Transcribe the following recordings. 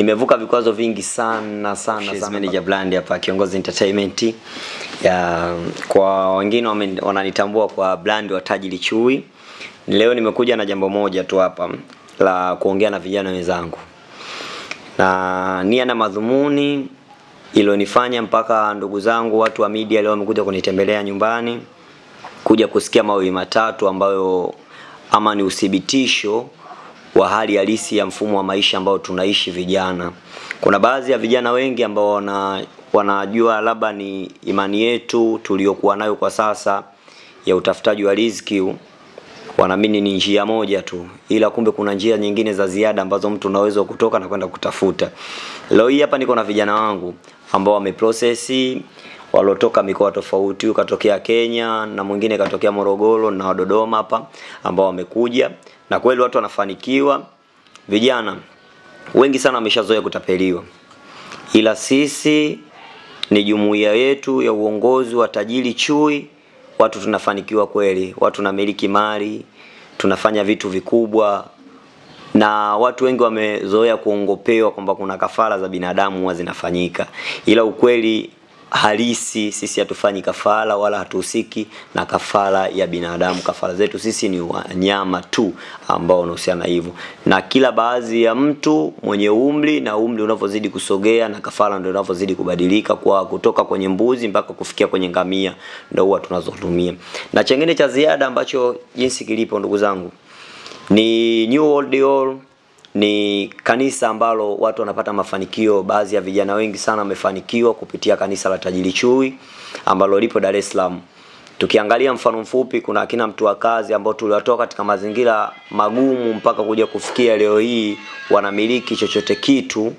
Nimevuka vikwazo vingi sana. Manager Brand hapa, Kiongozi Entertainment. Kwa wengine wananitambua kwa brand wa Tajiri Chui. Leo nimekuja na jambo moja tu hapa la kuongea na vijana wenzangu. Na nia na madhumuni ilionifanya mpaka ndugu zangu watu wa media leo wamekuja kunitembelea nyumbani kuja kusikia mawili matatu ambayo ama ni uthibitisho wa hali halisi ya mfumo wa maisha ambao tunaishi vijana. Kuna baadhi ya vijana wengi ambao wanajua labda ni imani yetu tuliyokuwa nayo kwa sasa ya utafutaji wa riziki, wanaamini ni njia moja tu, ila kumbe kuna njia nyingine za ziada ambazo mtu unaweza kutoka na kwenda kutafuta. Leo hii hapa niko na vijana wangu ambao wameprocess, walotoka mikoa tofauti, ukatokea Kenya na mwingine katokea Morogoro na Dodoma hapa ambao wamekuja, na kweli watu wanafanikiwa. Vijana wengi sana wameshazoea kutapeliwa, ila sisi ni jumuiya yetu ya uongozi wa Tajiri Chui, watu tunafanikiwa kweli, watu tunamiliki mali, tunafanya vitu vikubwa, na watu wengi wamezoea kuongopewa kwamba kuna kafara za binadamu huwa zinafanyika, ila ukweli halisi sisi hatufanyi kafara wala hatuhusiki na kafara ya binadamu. Kafara zetu sisi ni wanyama tu ambao wanahusiana hivyo, na kila baadhi ya mtu mwenye umri na umri unavyozidi kusogea na kafara ndio inavyozidi kubadilika, kwa kutoka kwenye mbuzi mpaka kufikia kwenye ngamia ndio huwa tunazotumia. Na chengine cha ziada ambacho jinsi kilipo ndugu zangu ni New World Hall, ni kanisa ambalo watu wanapata mafanikio. Baadhi ya vijana wengi sana wamefanikiwa kupitia kanisa la Tajiri Chui ambalo lipo Dar es Salaam. Tukiangalia mfano mfupi, kuna akina mtu wa kazi ambao tuliwatoa katika mazingira magumu mpaka kuja kufikia leo hii wanamiliki chochote kitu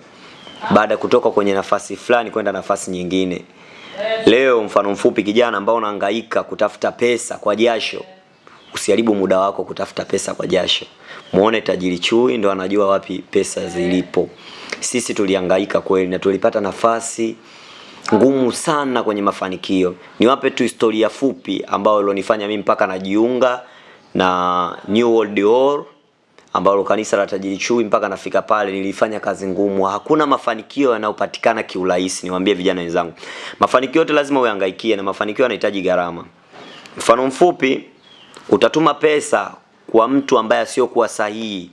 baada kutoka kwenye nafasi fulani kwenda nafasi nyingine. Leo mfano mfupi, kijana ambao unahangaika kutafuta pesa kwa jasho, usiharibu muda wako kutafuta pesa kwa jasho. Muone Tajiri Chui ndio anajua wapi pesa zilipo. Sisi tulihangaika kweli na tulipata nafasi ngumu sana kwenye mafanikio. Niwape tu historia fupi ambayo ilonifanya mimi mpaka najiunga na New World Hall ambalo kanisa la Tajiri Chui. Mpaka nafika pale nilifanya kazi ngumu. Hakuna mafanikio yanayopatikana kiurahisi. Niwaambie vijana wenzangu, mafanikio yote lazima uhangaikie, na mafanikio yanahitaji gharama. Mfano mfupi, utatuma pesa kwa mtu ambaye sio kuwa sahihi,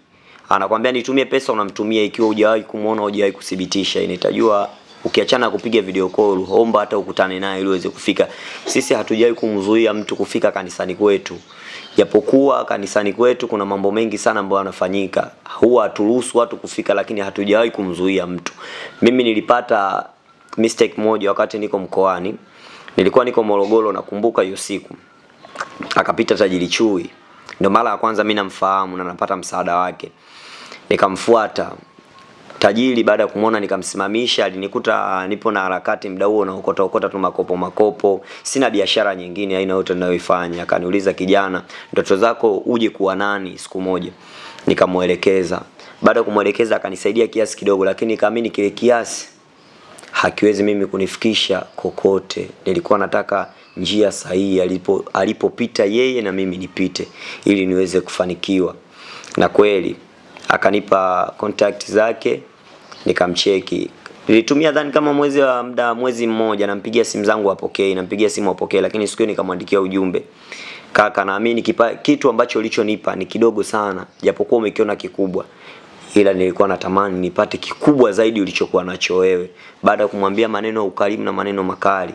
anakuambia nitumie pesa, unamtumia ikiwa hujawahi kumuona, hujawahi kudhibitisha. Inatajua ukiachana kupiga video call, omba hata ukutane naye ili uweze kufika. Sisi hatujawahi kumzuia mtu kufika kanisani kwetu, japokuwa kanisani kwetu kuna mambo mengi sana ambayo yanafanyika, huwa haturuhusu watu kufika, lakini hatujawahi kumzuia mtu. Mimi nilipata mistake moja wakati niko mkoani, nilikuwa niko Morogoro, nakumbuka hiyo siku akapita Tajiri Chui. Ndio mara ya kwanza mimi namfahamu na napata msaada wake. Nikamfuata Tajiri, baada ya kumuona nikamsimamisha. Alinikuta nipo na harakati muda huo, na ukota tu makopo. Sina biashara nyingine aina yote ninayoifanya. Akaniuliza, kijana, ndoto zako uje kuwa nani siku moja? Nikamuelekeza. Baada ya kumuelekeza akanisaidia kiasi kidogo, lakini nikaamini kile kiasi hakiwezi mimi kunifikisha kokote. Nilikuwa nataka njia sahihi alipopita yeye na mimi nipite ili niweze kufanikiwa. Na kweli akanipa contact zake, nikamcheki. Nilitumia dhani kama mwezi mmoja, nampigia simu zangu apokee, nampigia simu apokee, lakini siku hiyo nikamwandikia ujumbe, kaka, naamini kitu ambacho ulichonipa ni kidogo sana, japokuwa umekiona kikubwa, ila nilikuwa natamani nipate kikubwa zaidi ulichokuwa nacho wewe. Baada ya kumwambia maneno ukarimu na maneno makali,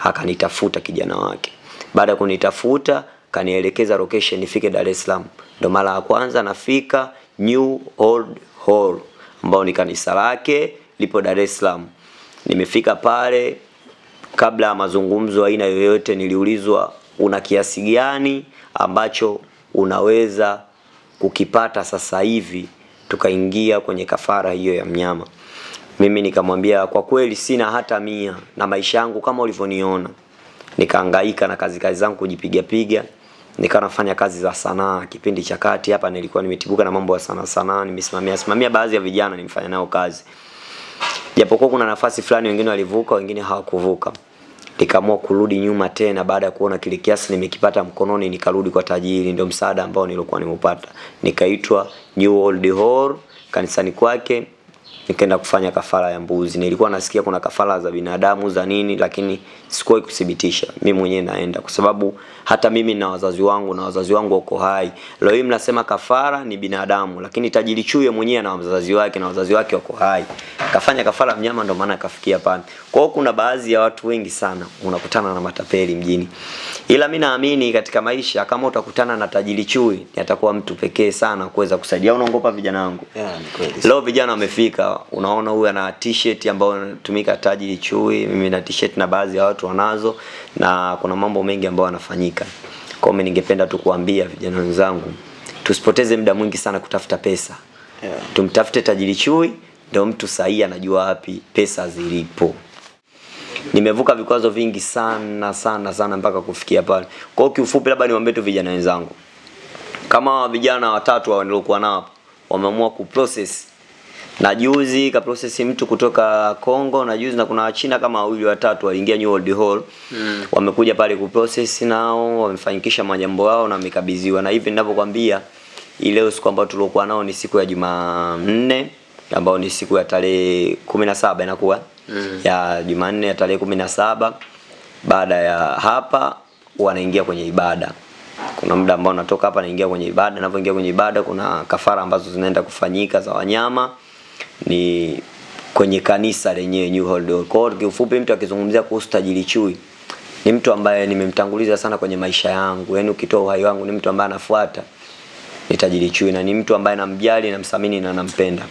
akanitafuta kijana wake. Baada ya kunitafuta kanielekeza location nifike Dar es Salaam. Ndio mara ya kwanza nafika New World Hall ambao ni kanisa lake lipo Dar es Salaam. Nimefika pale, kabla ya mazungumzo aina yoyote niliulizwa una kiasi gani ambacho unaweza kukipata sasa hivi tukaingia kwenye kafara hiyo ya mnyama. Mimi nikamwambia kwa kweli sina hata 100, na maisha yangu kama ulivyoniona nikahangaika na kazi zangu kujipiga, nikawa nafanya kazi za sanaa. Kipindi cha kati hapa nilikuwa nimetibuka na mambo ya sanaa, nimesimamia baadhi ya vijana nimefanya nao kazi, japokuwa kuna nafasi fulani wengine walivuka wengine hawakuvuka. Nikaamua kurudi nyuma tena baada ya kuona kile kiasi nimekipata mkononi, nikarudi kwa Tajiri. Ndio msaada ambao nilikuwa nimepata. Nikaitwa New World Hall kanisani kwake, nikaenda kufanya kafara ya mbuzi. Nilikuwa nasikia kuna kafara za binadamu za nini, lakini sikuwahi kuthibitisha. Mimi mwenyewe naenda kwa sababu hata mimi na wazazi wangu wako hai. Leo hii mnasema kafara ni binadamu, lakini tajiri chui mwenyewe na wazazi wake wako hai. Kafanya kafara mnyama, ndio maana kafikia pale. Kwa hiyo kuna baadhi ya watu wengi sana unakutana na matapeli mjini. Ila mimi naamini katika maisha kama utakutana na tajiri chui, atakuwa mtu pekee sana kuweza kusaidia. Unaongopa vijana wangu? Leo vijana wamefika, unaona huyu ana t-shirt ambayo inatumika tajiri chui, mimi na t-shirt na baadhi ya watu wanazo, na kuna mambo mengi ambayo yanafanyika. Kwa hiyo ningependa tu kuambia vijana wenzangu, tusipoteze muda mwingi sana kutafuta pesa. Tumtafute tajiri chui, ndio mtu sahihi anajua wapi pesa zilipo. Nimevuka vikwazo vingi sana mpaka kufikia pale. Kwa hiyo kiufupi labda niwaambie tu vijana wenzangu, kama vijana watatu hao nilokuwa nao hapo wameamua kuprocess, na juzi ka process mtu kutoka Kongo, na juzi na kuna Wachina kama wawili watatu waliingia New Old Hall, wamekuja pale kuprocess, nao wamefanikisha majambo yao na wamekabidhiwa. Na hivi ninavyokuambia, ile siku ambayo tulikuwa nao ni siku ya Jumanne, ambayo ni siku ya tarehe 17 inakuwa ya Jumanne ya tarehe 17. Baada ya hapa wanaingia kwenye ibada. Kuna muda ambao natoka hapa naingia kwenye ibada. Ninapoingia kwenye ibada kuna kafara ambazo zinaenda kufanyika za wanyama, ni kwenye kanisa lenyewe New Old. Kwa hiyo kiufupi, mtu akizungumzia kuhusu tajiri chui ni mtu ambaye nimemtanguliza sana kwenye maisha yangu. Yaani ukitoa uhai wangu ni mtu ambaye anafuata ni tajiri chui, na ni mtu ambaye namjali, namthamini na nampenda.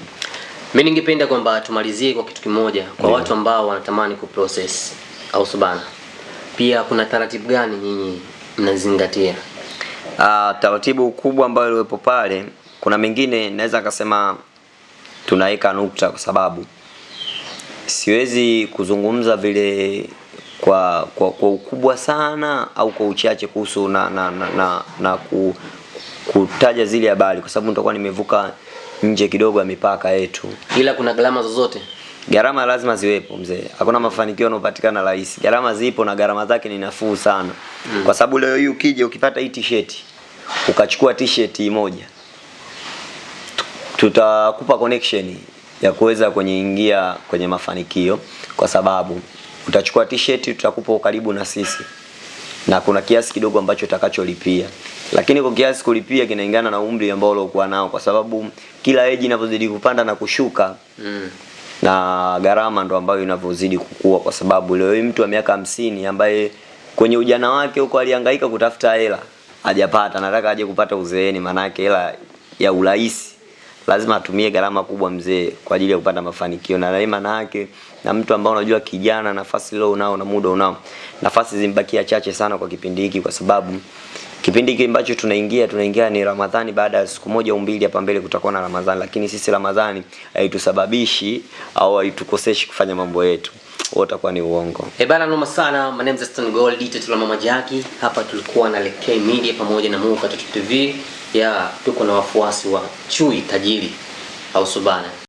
Mimi ningependa kwamba tumalizie kwa kitu kimoja kwa watu ambao wanatamani kuprocess au subana. Pia kuna taratibu gani nyinyi mnazingatia? Taratibu kubwa ambayo iliwepo pale, kuna mengine naweza kusema tunaweka nukta kwa sababu siwezi kuzungumza vile kwa ukubwa sana au kwa uchache kuhusu na kutaja zile habari, kwa sababu nitakuwa nimevuka nje kidogo ya mipaka yetu. Ila kuna gharama zozote? Gharama lazima ziwepo mzee. Hakuna mafanikio yanayopatikana rahisi. Gharama zipo na gharama zake ni nafuu sana. Kwa sababu leo hii ukija ukipata hii t-shirt, ukachukua t-shirt moja, tutakupa connection ya kuweza kuingia kwenye mafanikio, kwa sababu utachukua t-shirt, tutakupa karibu na sisi, na kuna kiasi kidogo ambacho utakacholipia. Lakini kwa kiasi kulipia kinaingana na umri ambao uliokuwa nao, kwa sababu kila age inavyozidi kupanda na kushuka na gharama ndo ambayo inavyozidi kukua. Kwa sababu leo hii mtu wa miaka 50 ambaye kwenye ujana wake huko alihangaika kutafuta hela hajapata, nataka aje kupata uzeeni, maana yake hela ya urahisi lazima atumie gharama kubwa mzee kwa ajili ya kupata mafanikio. Na maana yake, na mtu ambao unajua kijana, nafasi leo unao na muda unao, nafasi zimbakia chache sana kwa kipindi hiki, kwa sababu kipindi hiki ambacho tunaingia ni Ramadhani. Baada ya siku moja au mbili hapa mbele kutakuwa na Ramadhani, lakini sisi Ramadhani haitusababishi au haitukoseshi kufanya mambo yetu. Huo utakuwa ni uongo. Bana, noma sana. My name is Stone Gold, title la Mama Jackie. Hapa tulikuwa na LK Media pamoja na Muka TV. Tuko na wafuasi wa chui tajiri au subana.